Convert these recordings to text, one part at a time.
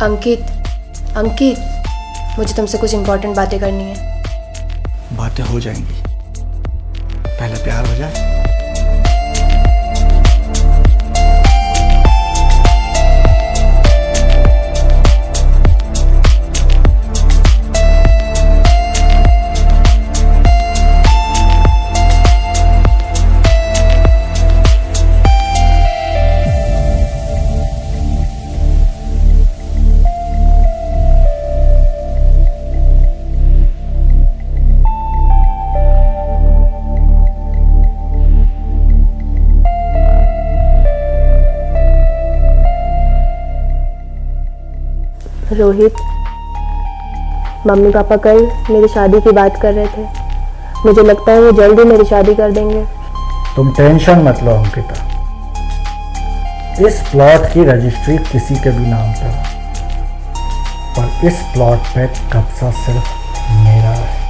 अंकित, अंकित, मुझे तुमसे कुछ इम्पोर्टेंट बातें करनी है। बातें हो जाएंगी, पहले प्यार हो जाए। रोहित, मम्मी पापा कल मेरी शादी की बात कर रहे थे। मुझे लगता है वो जल्द ही मेरी शादी कर देंगे। तुम टेंशन मत लो अंकिता, इस प्लॉट की रजिस्ट्री किसी के भी नाम पे हो, पर इस प्लॉट पे कब्जा सिर्फ मेरा है।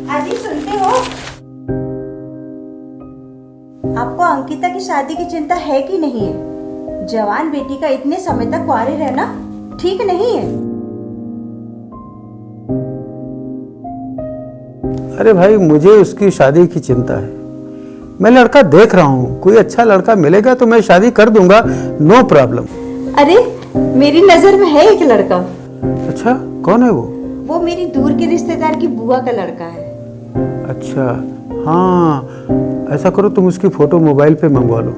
आदि, सुनते हो? आपको अंकिता की शादी की चिंता है कि नहीं है? जवान बेटी का इतने समय तक कुंवारे रहना ठीक नहीं है। अरे भाई, मुझे उसकी शादी की चिंता है। मैं लड़का देख रहा हूँ, कोई अच्छा लड़का मिलेगा तो मैं शादी कर दूंगा, नो प्रॉब्लम। अरे, मेरी नजर में है एक लड़का। अच्छा, कौन है वो? वो मेरी दूर के रिश्तेदार की बुआ का लड़का है। अच्छा, हाँ, ऐसा करो तुम उसकी फोटो मोबाइल पे मंगवा लो।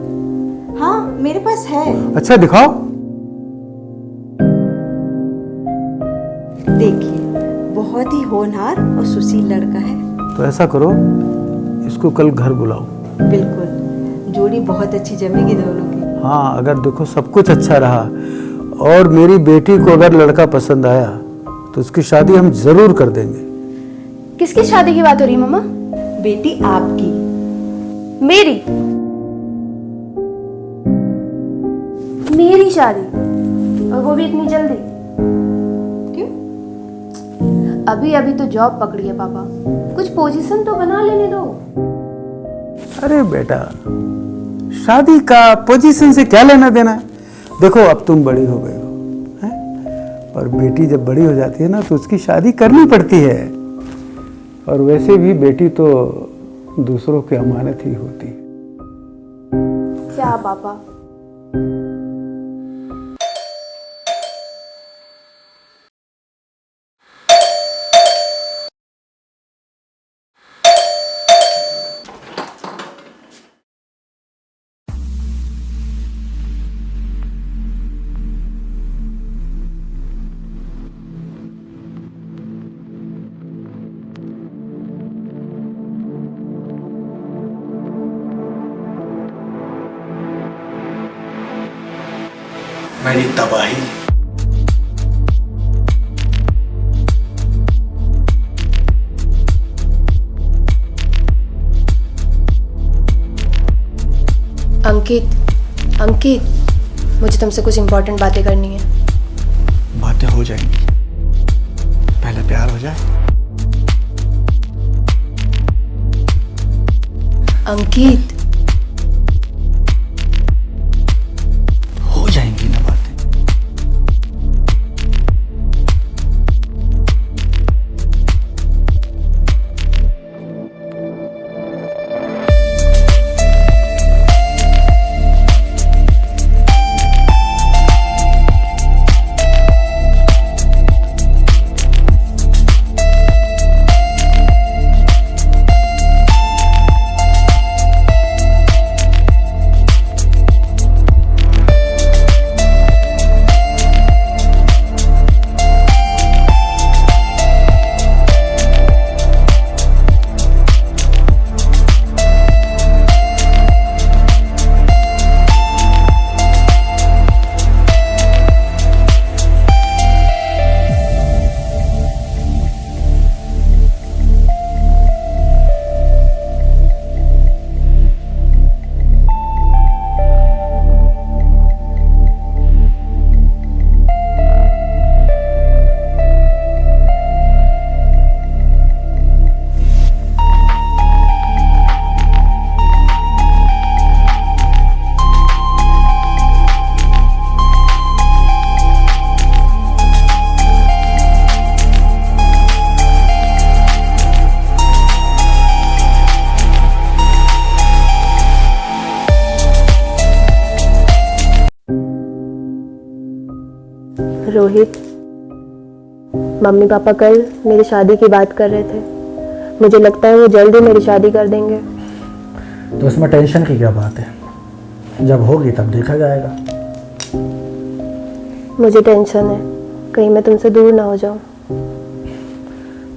हाँ, मेरे पास है। अच्छा, दिखाओ। देखिए, बहुत ही होनहार और सुशील लड़का है। तो ऐसा करो, इसको कल घर बुलाओ। बिल्कुल, जोड़ी बहुत अच्छी जमेगी दोनों की। हाँ, अगर देखो सब कुछ अच्छा रहा और मेरी बेटी को अगर लड़का पसंद आया तो उसकी शादी हम जरूर कर देंगे। किसकी शादी की बात हो रही है मम्मा? बेटी आपकी। मेरी? मेरी शादी? और वो भी इतनी जल्दी? क्यों? अभी अभी तो जॉब पकड़ी है पापा, कुछ पोजीशन तो बना लेने दो। अरे बेटा, शादी का पोजीशन से क्या लेना देना है? देखो, अब तुम बड़ी हो गई हो, हैं? और बेटी जब बड़ी हो जाती है ना तो उसकी शादी करनी पड़ती है। और वैसे भी बेटी तो दूसरों की अमानत ही होती है। क्या पापा? मेरी तबाही। अंकित, अंकित, मुझे तुमसे कुछ इम्पोर्टेंट बातें करनी है। बातें हो जाएंगी, पहले प्यार हो जाए। अंकित, हो जाएंगी ना बातें। रोहित, मम्मी पापा कल मेरी शादी की बात कर रहे थे। मुझे लगता है वो जल्द ही मेरी शादी कर देंगे। तो इसमें टेंशन की क्या बात है? जब होगी तब देखा जाएगा। मुझे टेंशन है कहीं मैं तुमसे दूर ना हो जाऊं।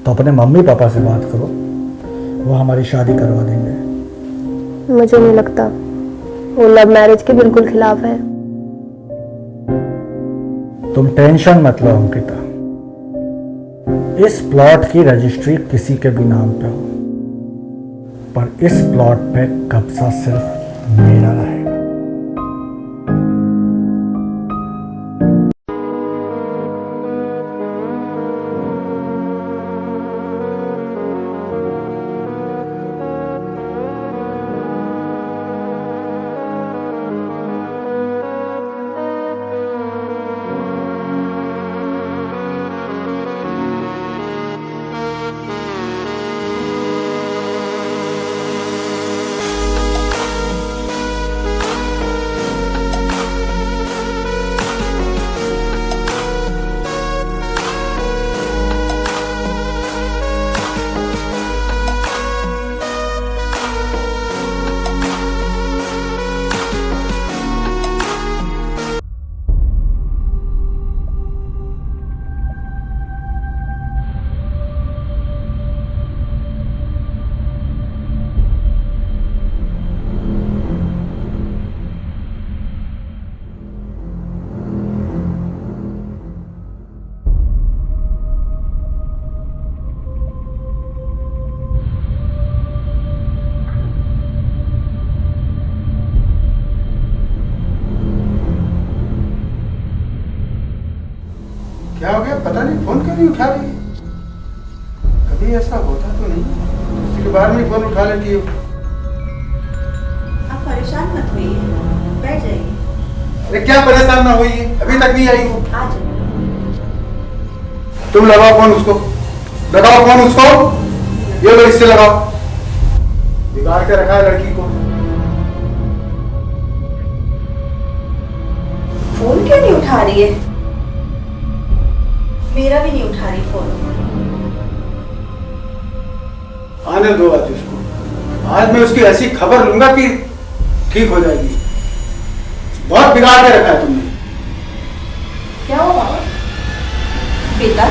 तो अपने मम्मी पापा से बात करो, वो हमारी शादी करवा देंगे। मुझे नहीं लगता, वो लव मैरिज के बिल्कुल खिलाफ है। तुम टेंशन मत लो अंकिता, इस प्लॉट की रजिस्ट्री किसी के भी नाम पे हो, पर इस प्लॉट पे कब्जा सिर्फ मेरा रहेगा। क्या हो गया पता नहीं, फोन क्यों नहीं उठा रही? कभी ऐसा होता तो नहीं, इसके बाद में फोन उठा लेती हो। आप परेशान मत होइए, बैठ जाइए। अरे क्या परेशान ना होइए, अभी तक नहीं आई वो। आ जाइए। तुम लगाओ फोन उसको, लगाओ फोन उसको, ये लो इससे लगाओ। बिगाड़ के रखा है लड़की को। फोन क्यों नहीं उठा रही है? मेरा भी नहीं उठा रही फोन। आने दो आज उसको, आज मैं उसकी ऐसी खबर लूंगा कि ठीक हो जाएगी। बहुत बिगाड़ के रखा है तुमने। क्या हुआ बाबा? बेटा,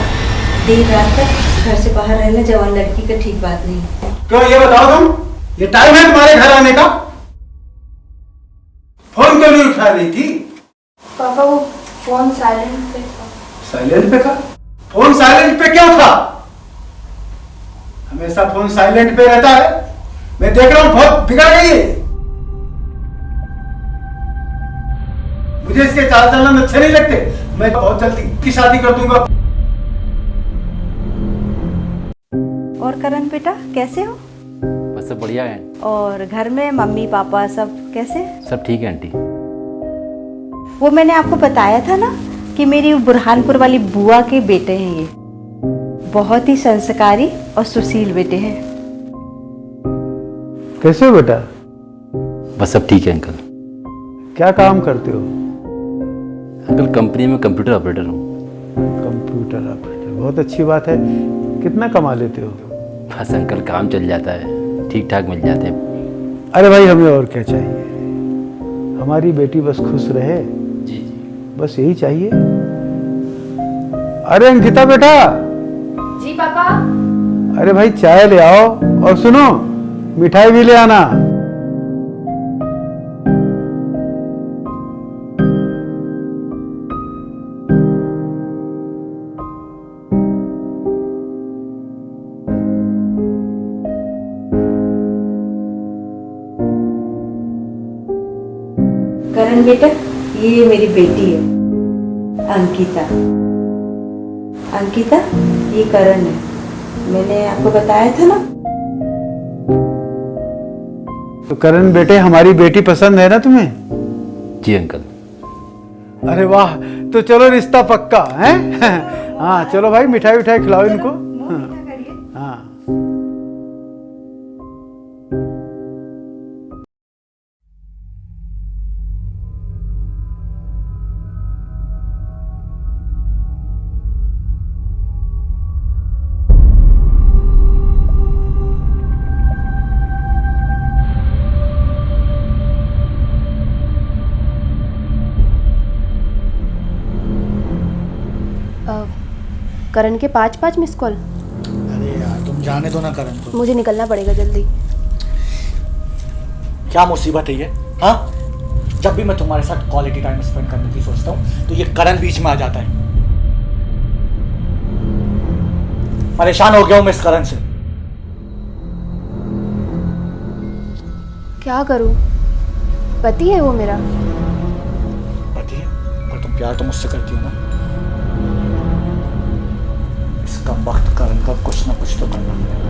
देर रात तक घर से बाहर रहना जवान लड़की का ठीक बात नहीं। क्यों ये बताओ तुम, ये टाइम है तुम्हारे घर आने का? फोन क्यों नहीं उठा रही थी? पापा वो फोन साइलेंट पे था। साइलेंट पे था? फोन साइलेंट पे क्यों था? हमेशा फोन साइलेंट पे रहता है। मैं देख रहा हूं बहुत बिगड़ गई है। मुझे इसके चाल चलन अच्छे नहीं लगते। मैं बहुत जल्दी की शादी कर दूंगा। और करण बेटा कैसे हो? बस सब बढ़िया है। और घर में मम्मी पापा सब कैसे? सब ठीक है आंटी। वो मैंने आपको बताया था ना कि मेरी बुरहानपुर वाली बुआ के बेटे हैं ये। बहुत ही संस्कारी और सुशील बेटे हैं। कैसे हो बेटा? बस सब ठीक है अंकल। क्या काम करते हो? अंकल कंपनी में कंप्यूटर ऑपरेटर हूँ। कंप्यूटर ऑपरेटर, बहुत अच्छी बात है। कितना कमा लेते हो? बस अंकल काम चल जाता है, ठीक ठाक मिल जाते हैं। अरे भाई, हमें और क्या चाहिए? हमारी बेटी बस खुश रहे, जी जी। बस यही चाहिए। अरे अंकिता बेटा। जी पापा। अरे भाई, चाय ले आओ और सुनो, मिठाई भी ले आना। करण बेटा, ये मेरी बेटी है अंकिता। अंकिता, ये करण है। मैंने आपको बताया था ना। तो करण बेटे, हमारी बेटी पसंद है ना तुम्हें? जी अंकल। अरे वाह, तो चलो रिश्ता पक्का है। हाँ चलो भाई, मिठाई उठाई खिलाओ इनको। हाँ। करण के 5-5 मिस कॉल। अरे यार, तुम जाने दो ना करण को। मुझे निकलना पड़ेगा जल्दी। क्या मुसीबत है ये? हाँ, जब भी मैं तुम्हारे साथ क्वालिटी टाइम स्पेंड करने की सोचता हूँ तो ये करण बीच में आ जाता है। परेशान हो गया हूँ मैं इस करण से। क्या करूं? पति है वो मेरा। पति है, पर तुम प्यार तो मुझसे करती हो ना। इसका वक्त करण का कुछ ना कुछ तो करना है।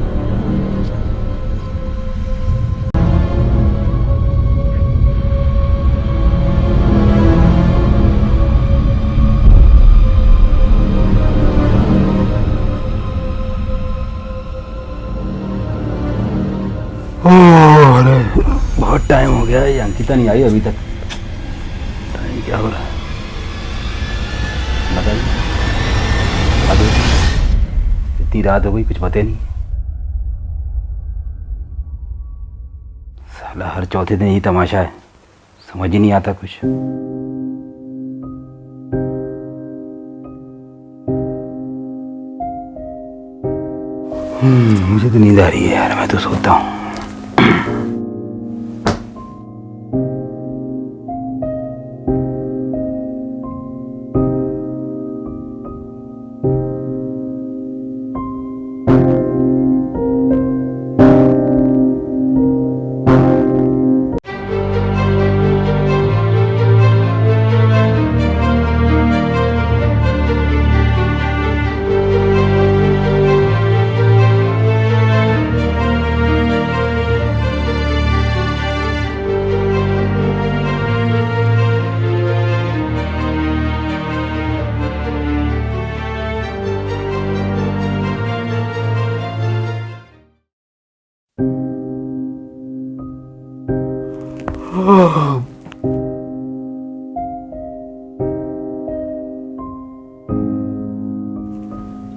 अरे बहुत टाइम हो गया, ये अंकिता नहीं आई अभी तक। टाइम क्या हो रहा है बताइए। अभी इतनी रात हो गई, कुछ पता नहीं। साला हर चौथे दिन यही तमाशा है, समझ ही नहीं आता कुछ। मुझे तो नींद आ रही है यार, मैं तो सोता हूँ।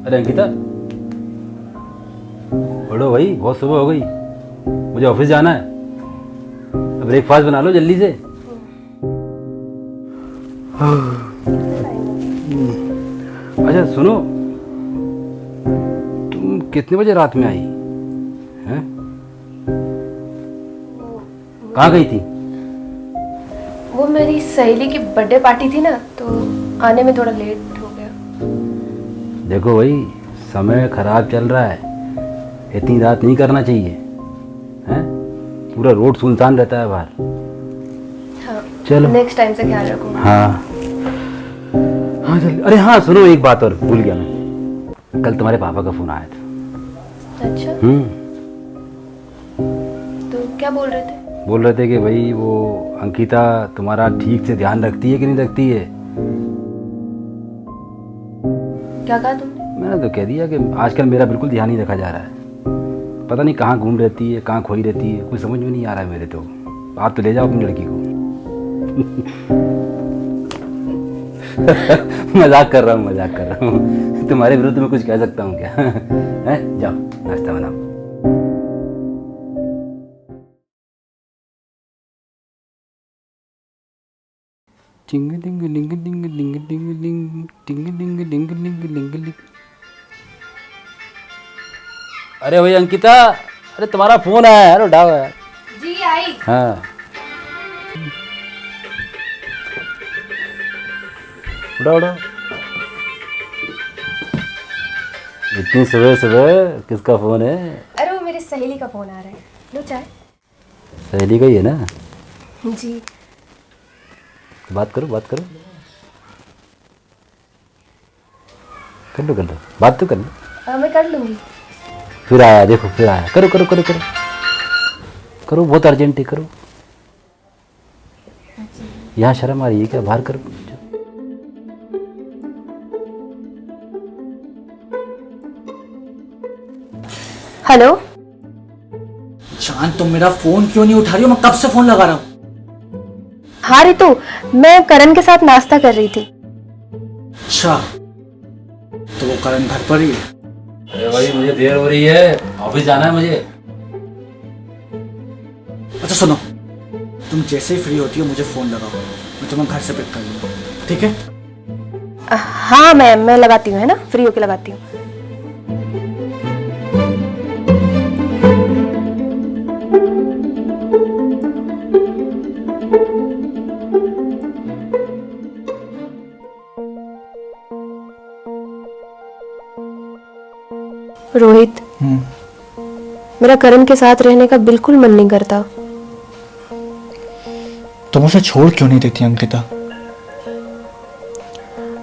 अरे अंकिता, उठो भाई, बहुत सुबह हो गई, मुझे ऑफिस जाना है। ब्रेकफास्ट बना लो जल्दी से। अच्छा सुनो, तुम कितने बजे रात में आई हैं? कहाँ गई थी? वो मेरी सहेली की बर्थडे पार्टी थी ना, तो आने में थोड़ा लेट हो गया। देखो भाई, समय खराब चल रहा है, इतनी रात नहीं करना चाहिए, हैं? पूरा रोड सुनसान रहता है बाहर। हाँ, चलो। नेक्स्ट टाइम से ख्याल रखूंगा। हाँ हाँ चल। अरे हाँ सुनो, एक बात और भूल गया मैं, कल तुम्हारे पापा का फोन आया था। अच्छा, तो क्या बोल रहे थे? बोल रहे थे कि भाई वो अंकिता तुम्हारा ठीक से ध्यान रखती है कि नहीं रखती है। क्या कहा तुमने? मैंने तो कह दिया कि आजकल मेरा बिल्कुल ध्यान नहीं रखा जा रहा है, पता नहीं कहाँ घूम रहती है, कहाँ खोई रहती है, कुछ समझ में नहीं आ रहा है मेरे तो। आप तो ले जाओ अपनी लड़की को। मजाक कर रहा हूँ तुम्हारे विरुद्ध में कुछ कह सकता हूँ क्या? है? जाओ नाश्ता बनाओ। टिंग डिंग डिंग डिंग डिंग डिंग डिंग टिंग डिंग डिंग डिंग डिंग डिंग। अरे भाई अंकिता, अरे तुम्हारा फोन आया है, उठाओ यार। जी आई। हाँ उठाओ उठाओ। इतनी सुबह सुबह किसका फोन है? अरे वो मेरी सहेली का फोन आ रहा है, लो चाय। सहेली का ही है ना? जी। बात करो कर लो, बात तो कर लो। मैं कर लूंगी। फिर आया, देखो फिर आया। करो करो करो करो करो, बहुत अर्जेंट है, करो। यहाँ शर्म आ रही है क्या? बाहर करो। हेलो जान, तुम मेरा फोन क्यों नहीं उठा रही हो? मैं कब से फोन लगा रहा हूँ। हाँ रितु, मैं करण के साथ नाश्ता कर रही थी। अच्छा, तो वो करण घर पर ही है? अरे भाई मुझे देर हो रही है, ऑफिस जाना है मुझे। अच्छा सुनो, तुम जैसे ही फ्री होती हो मुझे फोन लगाओ, मैं तुम्हें घर से पिक कर लूँगा, ठीक है? हाँ मैं लगाती हूँ, है ना, फ्री होके लगाती हूँ। रोहित, मेरा करण के साथ रहने का बिल्कुल मन नहीं करता। तुम उसे छोड़ क्यों नहीं देती अंकिता?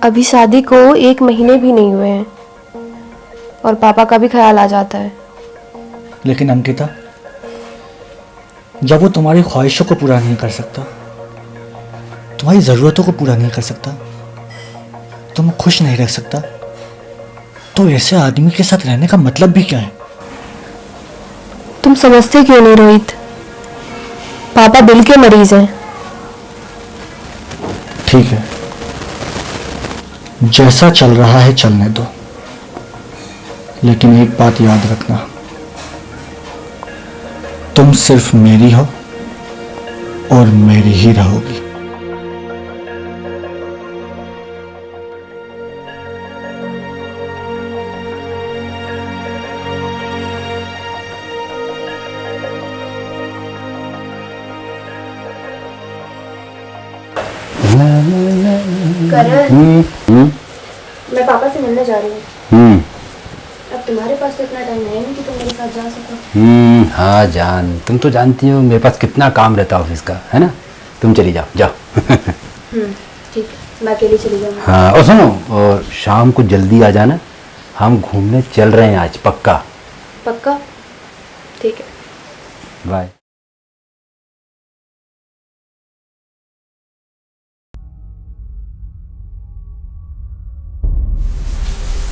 अभी शादी को 1 महीने भी नहीं हुए हैं और पापा का भी ख्याल आ जाता है। लेकिन अंकिता, जब वो तुम्हारी ख्वाहिशों को पूरा नहीं कर सकता, तुम्हारी ज़रूरतों को पूरा नहीं कर सकता, तुम खुश नहीं रह सकता, तो ऐसे आदमी के साथ रहने का मतलब भी क्या है? तुम समझते क्यों नहीं रोहित? पापा दिल के मरीज हैं। ठीक है, जैसा चल रहा है चलने दो, लेकिन एक बात याद रखना, तुम सिर्फ मेरी हो और मेरी ही रहोगी। करण, मैं पापा से मिलने जा रही हूँ। अब तुम्हारे पास तो इतना टाइम है नहीं कि तुम मेरे साथ जा सको। हाँ जान, तुम तो जानती हो मेरे पास कितना काम रहता है ऑफिस का, है ना? तुम चली जाओ जाओ। ठीक है, मैं अकेली चली जाऊंगी। हाँ और सुनो, और शाम को जल्दी आ जाना, हम घूमने चल रहे हैं आज, पक्का? पक्का? ठीक है, बाय।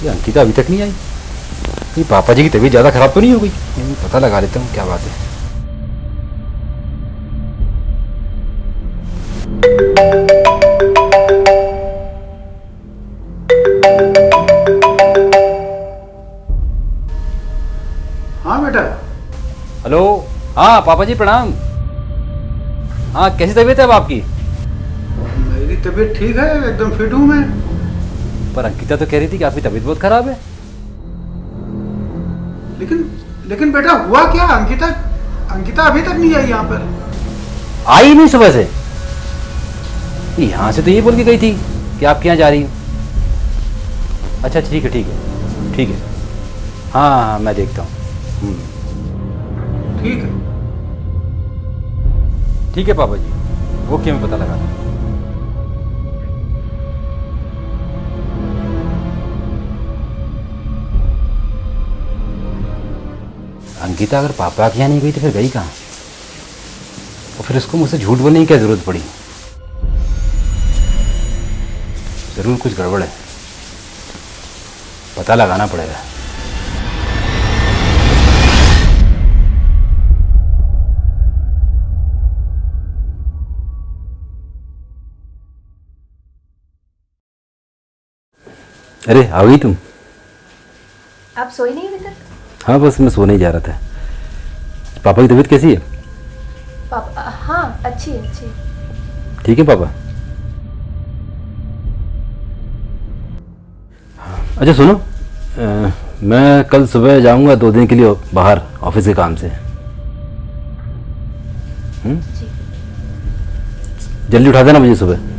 ये अंकिता अभी तक नहीं आई। ये पापा जी की तबीयत ज़्यादा खराब तो नहीं हो गई? ये पता लगा लेता हूँ क्या बात है। हाँ बेटा। हेलो, हाँ पापा जी प्रणाम। हाँ कैसी तबीयत है अब आपकी? मेरी तबीयत ठीक है, एकदम फिट हूँ मैं। पर अंकिता तो कह रही थी कि आपकी तबीयत बहुत खराब है। लेकिन बेटा हुआ क्या? अंकिता अभी तक नहीं आई यहाँ पर। आई नहीं सुबह से? यहाँ से तो ये बोल के गई थी कि आपके यहाँ जा रही हूँ। अच्छा ठीक है ठीक है ठीक है, हाँ हाँ मैं देखता हूँ। ठीक है। ठीक है पापा जी, ओके मैं पता लगा। अंकिता अगर पापा के यहाँ नहीं गई तो फिर गई कहाँ? और फिर उसको मुझसे झूठ बोलने की क्या जरूरत पड़ी? जरूर कुछ गड़बड़ है, पता लगाना पड़ेगा। अरे आ गई तुम? आप सोई नहीं अभी तक? हाँ बस मैं सोने ही जा रहा था। पापा की तबीयत कैसी है? पापा हाँ अच्छी है अच्छी है। ठीक है पापा? अच्छा सुनो, मैं कल सुबह जाऊंगा 2 दिन के लिए बाहर ऑफिस के काम से। जी। जल्दी उठा देना मुझे सुबह।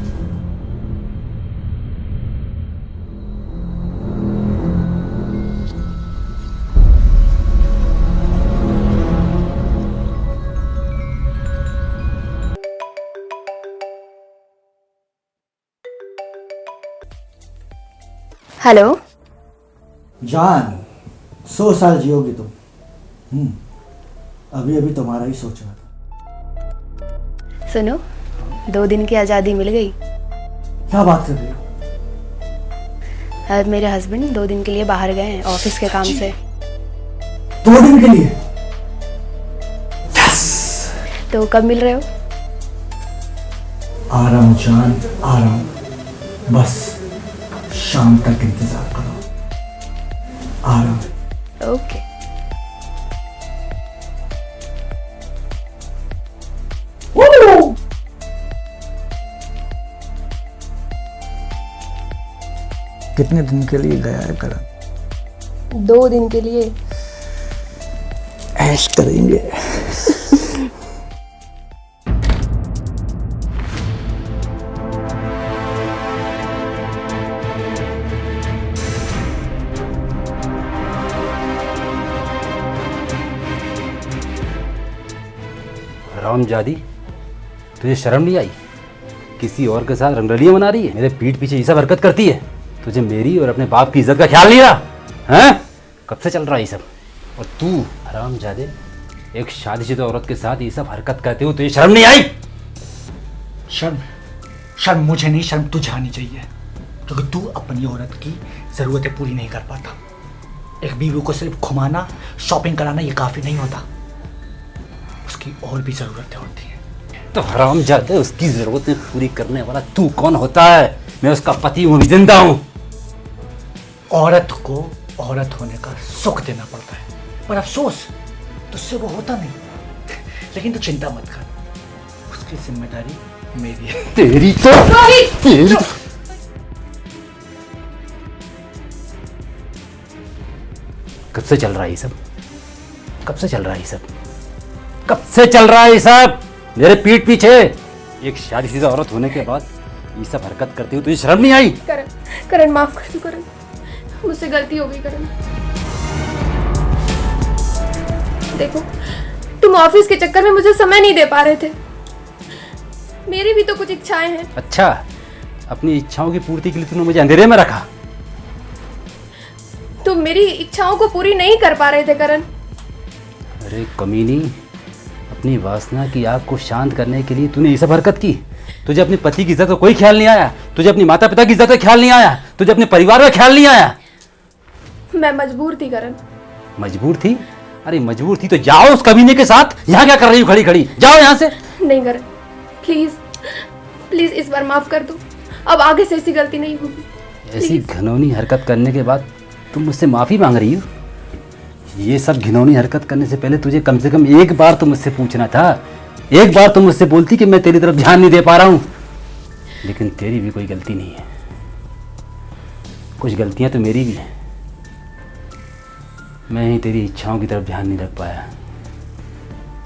हेलो। जान 100 साल जियोगी तुम। अभी अभी तुम्हारा ही सोच रहा था। सुनो, 2 दिन की आज़ादी मिल गई। क्या बात कर रही हो? मेरे हस्बैंड 2 दिन के लिए बाहर गए हैं ऑफिस के काम से। 2 दिन के लिए? तो कब मिल रहे हो? आराम जान आराम, बस शाम तक इंतजार करो। आराम। ओके। कितने दिन के लिए गया है करण? 2 दिन के लिए। ऐश करेंगे। हरामजादी, तुझे शर्म नहीं आई? किसी और के साथ रंगरलियां मना रही है, मेरे पीठ पीछे ये सब हरकत करती है। तुझे मेरी और अपने बाप की इज्जत का ख्याल नहीं रहा? हैं? कब से चल रहा है ये सब? और तू हरामजादे एक शादीशुदा औरत के साथ ये सब हरकत करते हो, तुझे शर्म नहीं आई? शर्म मुझे नहीं, शर्म तुझे आनी चाहिए, क्योंकि तू अपनी औरत की जरूरतें पूरी नहीं कर पाता। एक बीवी को सिर्फ घुमाना, शॉपिंग कराना ये काफी नहीं होता, उसकी और भी जरूरतें होती हैं। तो हरामजादे उसकी जरूरतें पूरी करने वाला तू कौन होता है? मैं उसका पति हूँ, जिंदा हूँ। औरत को औरत होने का सुख देना पड़ता है, पर अफसोस तुझसे वो होता नहीं। लेकिन तू चिंता मत कर, उसकी जिम्मेदारी मेरी है। तेरी तो तेरी कब से चल रहा है ये सब? कब से चल रहा है ये सब? कब से चल रहा है ये सब? मेरे पीठ पीछे एक शादीशुदा औरत होने के बाद ये सब हरकत करती हो, तुझे शर्म नहीं आई? करण माफ कर दो करण, मुझसे गलती हो गई करण। देखो, तुम ऑफिस के चक्कर में मुझे समय नहीं दे पा रहे थे। मेरी भी तो कुछ इच्छाएं हैं। अच्छा, अपनी इच्छाओं की पूर्ति के लिए तूने मुझे अंधेरे में रखा? तुम मेरी इच्छाओं को पूरी नहीं कर पा रहे थे करण। अरे कमीनी, अपनी वासना की आग को शांत करने के लिए तूने ये सब हरकत की। तुझे अपने पति की इज्जत का कोई ख्याल नहीं आया, तुझे अपनी माता पिता की इज्जत का ख्याल नहीं आया, तुझे अपने परिवार का ख्याल नहीं आया। मैं मजबूर थी करण। मजबूर थी? अरे मजबूर थी तो जाओ उस कमीने के साथ। यहाँ क्या कर रही हो खड़ी खड़ी? जाओ यहाँ से। नहीं करण, प्लीज प्लीज इस बार माफ कर दो, अब आगे से ऐसी गलती नहीं होगी। ऐसी घिनौनी हरकत करने के बाद तुम मुझसे माफी मांग रही हो? ये सब घिनौनी हरकत करने से पहले तुझे कम से कम एक बार तो मुझसे पूछना था। एक बार तुम मुझसे बोलती कि मैं तेरी तरफ ध्यान नहीं दे पा रहा हूं। लेकिन तेरी भी कोई गलती नहीं है, कुछ गलतियां तो मेरी भी हैं। मैं ही तेरी इच्छाओं की तरफ ध्यान नहीं रख पाया,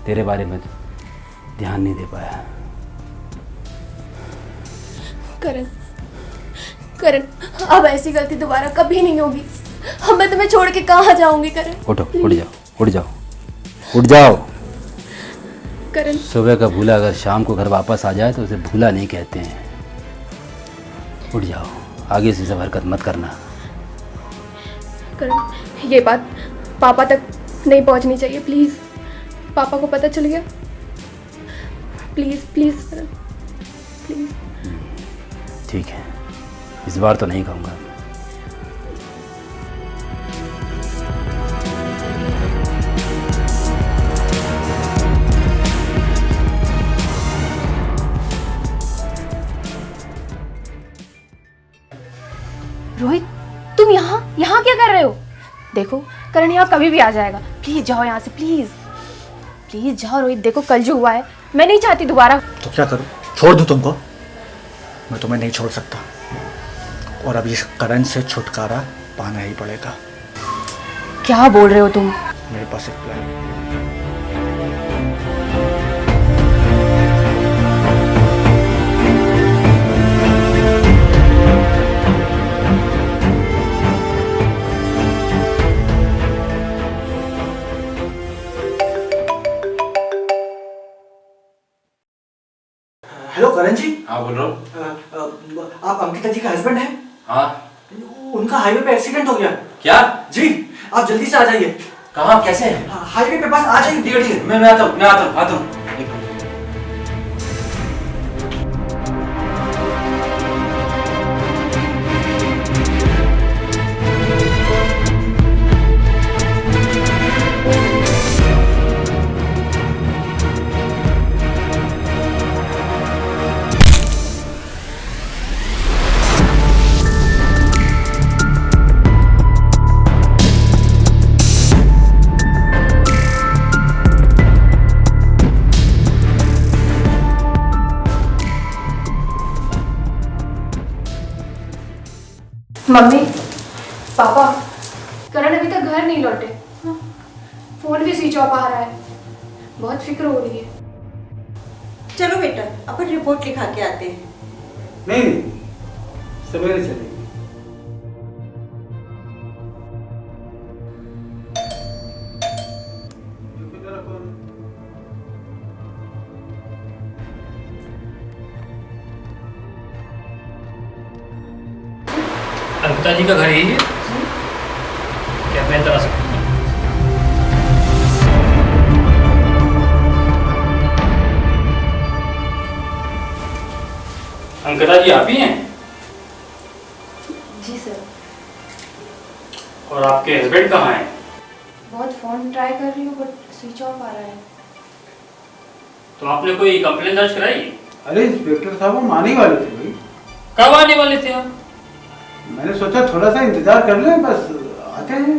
तेरे बारे में ध्यान नहीं दे पाया। करण, करण, अब ऐसी गलती दोबारा कभी नहीं होगी। अब मैं तुम्हें छोड़ के कहाँ जाऊंगी करण? उठो, उठ जाओ, उठ जाओ, उठ जाओ। करण, सुबह का भूला अगर शाम को घर वापस आ जाए तो उसे भूला नहीं कहते हैं। उठ जाओ, आगे से सब हरकत मत करना। करण, ये बात पापा तक नहीं पहुंचनी चाहिए प्लीज़। पापा को पता चल गया, प्लीज़ प्लीज़ करण, प्लीज़। ठीक है, इस बार तो नहीं कहूँगा। रोहित, तुम यहाँ यहाँ क्या कर रहे हो? देखो करण यहाँ कभी भी आ जाएगा, प्लीज जाओ यहाँ से, प्लीज प्लीज जाओ। रोहित देखो, कल जो हुआ है मैं नहीं चाहती दोबारा। तो क्या करूं? छोड़ दूं तुमको? मैं तुम्हें नहीं छोड़ सकता, और अब इस करण से छुटकारा पाना ही पड़ेगा। क्या बोल रहे हो तुम? मेरे पास एक प्लान है। हेलो करण जी। हाँ, बोल रहा हूँ। आप अंकिता जी का हस्बैंड हैं? हाँ। उनका हाईवे पे एक्सीडेंट हो गया। क्या? जी, आप जल्दी से आ जाइए। कहाँ, कैसे? हाईवे पे बस आ जाइए, ठीक है। मैं आता हूँ, आता हूँ। एक मिनट। मम्मी, पापा, करण अभी तक घर नहीं लौटे। फोन भी स्विच ऑफ आ रहा है, बहुत फिक्र हो रही है। चलो बेटा, अपन रिपोर्ट लिखा के आते हैं। नहीं, सवेरे चलेंगे। अंकिता जी का घर यही है? क्या मैं अंदर आ सकता हूँ? अंकिता जी आप ही हैं? जी सर। और आपके हस्बैंड कहाँ हैं? बहुत फोन ट्राई कर रही हूँ बट स्विच ऑफ आ रहा है। तो आपने कोई कंप्लेन दर्ज कराई? अरे इंस्पेक्टर साहब, हम आने वाले थे भाई। कब आने वाले थे आप? मैंने सोचा थोड़ा सा इंतजार कर लें, बस आते हैं।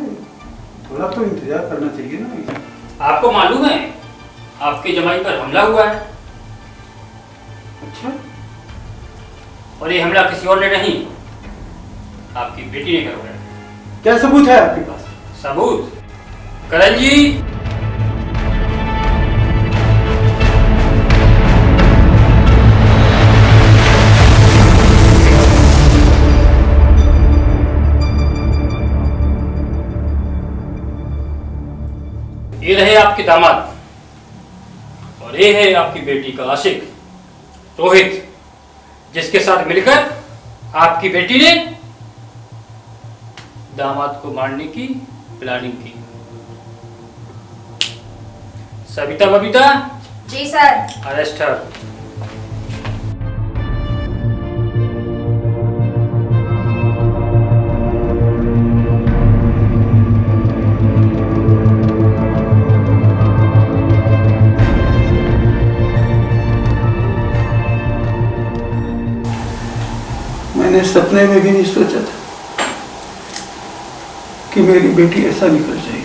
थोड़ा तो इंतजार करना चाहिए ना। आपको मालूम है आपके जमाई पर हमला हुआ है? अच्छा, और ये हमला किसी और ने नहीं, आपकी बेटी ने करवाया। क्या सबूत है आपके पास? सबूत? करण जी, ये रहे आपके दामाद, और ये है आपकी बेटी का आशिक रोहित, जिसके साथ मिलकर आपकी बेटी ने दामाद को मारने की प्लानिंग की। सविता बबीता, जी सर। अरेस्ट हर। मैंने सपने में भी नहीं सोचा था कि मेरी बेटी ऐसा निकल जाए।